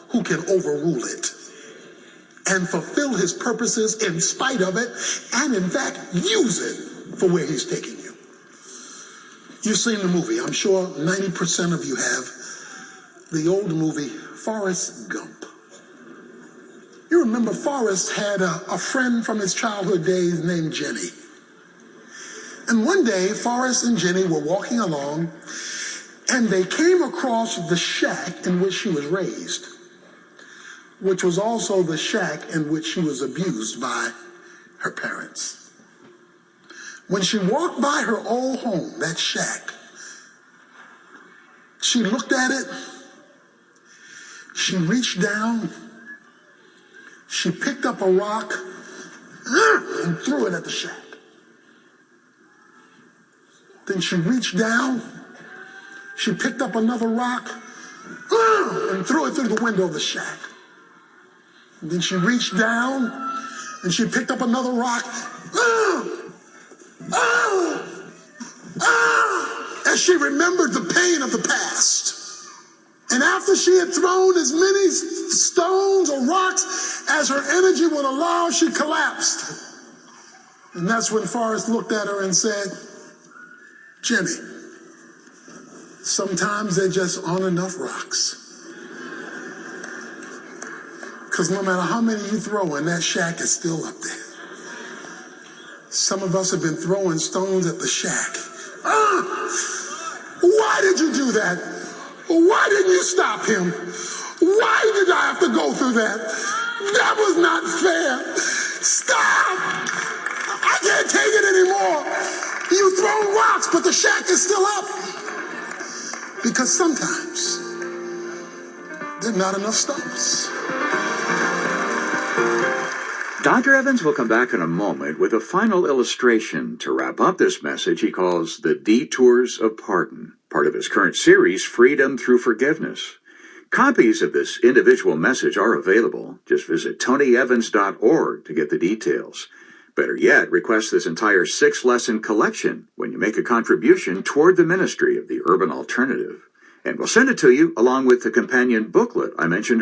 who can overrule it and fulfill his purposes in spite of it, and in fact use it for where he's taking you. You've seen the movie. I'm sure 90% of you have. The old movie Forrest Gump. You remember Forrest had a friend from his childhood days named Jenny. And one day Forrest and Jenny were walking along and they came across the shack in which she was raised, which was also the shack in which she was abused by her parents. When she walked by her old home, that shack, she looked at it, she reached down, she picked up a rock and threw it at the shack. Then she reached down, she picked up another rock and threw it through the window of the shack. And then she reached down and she picked up another rock as she remembered the pain of the past. And after she had thrown as many stones or rocks as her energy would allow, she collapsed. And that's when Forrest looked at her and said, "Jenny, sometimes there just aren't enough rocks. Because no matter how many you throw in, that shack is still up there." Some of us have been throwing stones at the shack. Why did you do that? Why didn't you stop him? Why did I have to go through that? That was not fair. Stop! I can't take it anymore. You throw rocks, but the shack is still up. Because sometimes there are not enough stones. Dr. Evans will come back in a moment with a final illustration to wrap up this message he calls the Detours of Pardon, part of his current series, Freedom Through Forgiveness. Copies of this individual message are available. Just visit tonyevans.org to get the details. Better yet, request this entire 6-lesson collection when you make a contribution toward the ministry of the Urban Alternative. And we'll send it to you along with the companion booklet I mentioned earlier.